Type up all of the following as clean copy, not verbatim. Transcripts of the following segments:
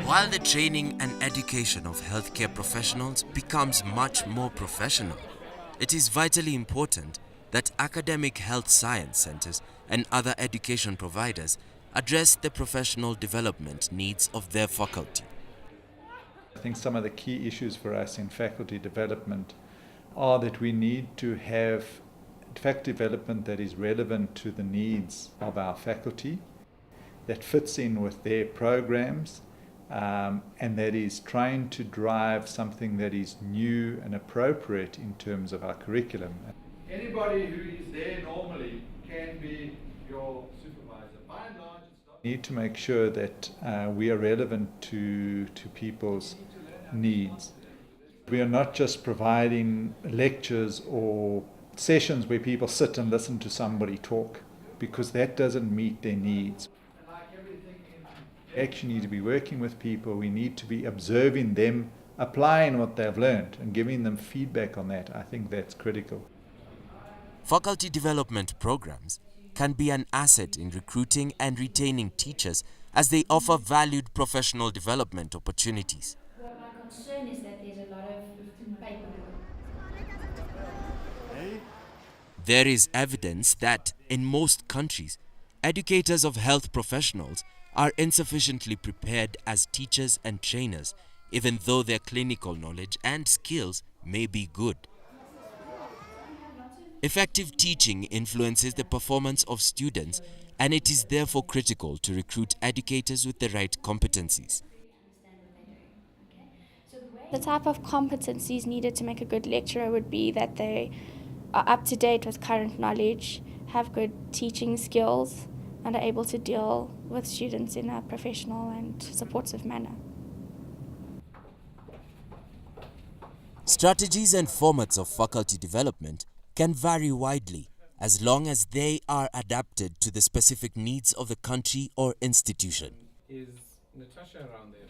While the training and education of healthcare professionals becomes much more professional, it is vitally important that academic health science centers and other education providers address the professional development needs of their faculty. I think some of the key issues for us in faculty development are that we need to have faculty development that is relevant to the needs of our faculty, that fits in with their programs, and that is trying to drive something that is new and appropriate in terms of our curriculum. Anybody who is there normally can be your supervisor. By and large, we need to make sure that we are relevant to people's needs. We are not just providing lectures or sessions where people sit and listen to somebody talk, because that doesn't meet their needs. We actually need to be working with people. We need to be observing them, applying what they've learned and giving them feedback on that. I think that's critical. Faculty development programs can be an asset in recruiting and retaining teachers as they offer valued professional development opportunities. My concern is that there's a lot of paperwork. There is evidence that in most countries, educators of health professionals are insufficiently prepared as teachers and trainers, even though their clinical knowledge and skills may be good. Effective teaching influences the performance of students, and it is therefore critical to recruit educators with the right competencies. The type of competencies needed to make a good lecturer would be that they are up to date with current knowledge, have good teaching skills, and are able to deal with students in a professional and supportive manner. Strategies and formats of faculty development can vary widely as long as they are adapted to the specific needs of the country or institution. Is Natasha around there?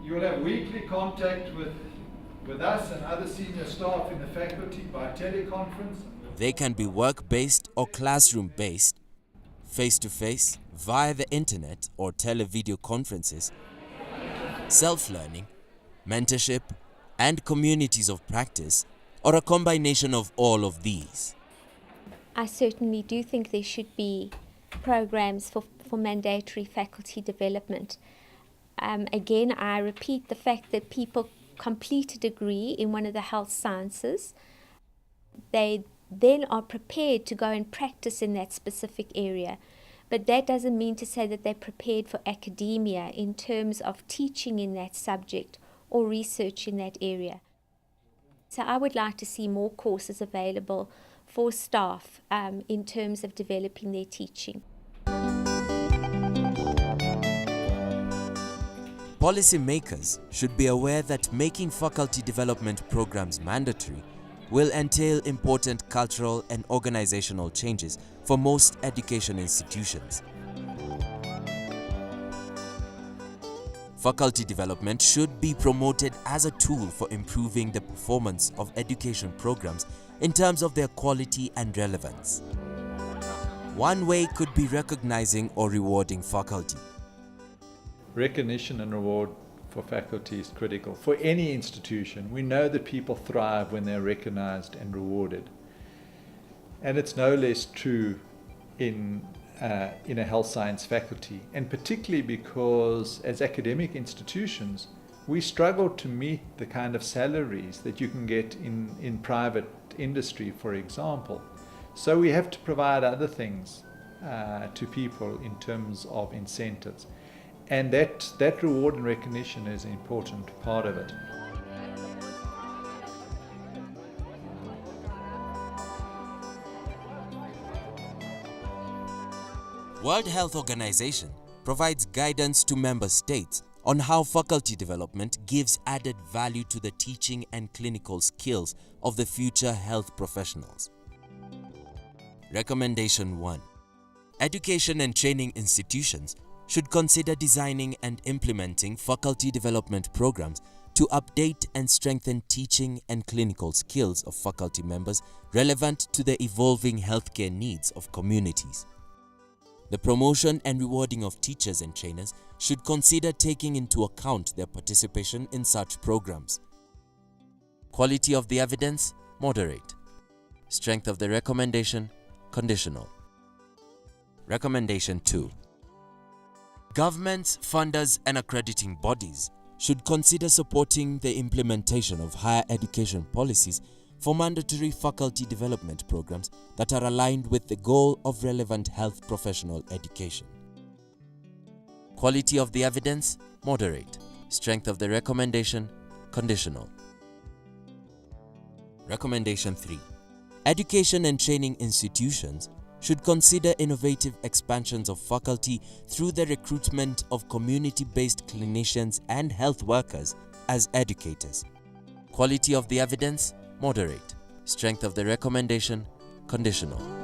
you will have weekly contact with us and other senior staff in the faculty by teleconference. They can be work-based or classroom-based, face-to-face, via the internet or televideo conferences, self-learning, mentorship, and communities of practice, or a combination of all of these. I certainly do think there should be programs for mandatory faculty development. Again, I repeat the fact that people complete a degree in one of the health sciences. They then are prepared to go and practice in that specific area. But that doesn't mean to say that they're prepared for academia in terms of teaching in that subject or research in that area. So I would like to see more courses available for staff in terms of developing their teaching. Policymakers should be aware that making faculty development programs mandatory will entail important cultural and organizational changes for most education institutions. Faculty development should be promoted as a tool for improving the performance of education programs in terms of their quality and relevance. One way could be recognizing or rewarding faculty. Recognition and reward for faculty is critical. For any institution, we know that people thrive when they're recognized and rewarded. And it's no less true in a health science faculty, and particularly because as academic institutions, we struggle to meet the kind of salaries that you can get in private industry, for example. So we have to provide other things to people in terms of incentives. And that reward and recognition is an important part of it. World Health Organization provides guidance to member states on how faculty development gives added value to the teaching and clinical skills of the future health professionals. Recommendation 1. Education and training institutions should consider designing and implementing faculty development programs to update and strengthen teaching and clinical skills of faculty members relevant to the evolving healthcare needs of communities. The promotion and rewarding of teachers and trainers should consider taking into account their participation in such programs. Quality of the evidence, moderate. Strength of the recommendation, conditional. Recommendation 2. Governments, funders and accrediting bodies should consider supporting the implementation of higher education policies for mandatory faculty development programs that are aligned with the goal of relevant health professional education. Quality of the evidence, moderate. Strength of the recommendation, conditional. Recommendation 3. Education and training institutions should consider innovative expansions of faculty through the recruitment of community-based clinicians and health workers as educators. Quality of the evidence, moderate. Strength of the recommendation, conditional.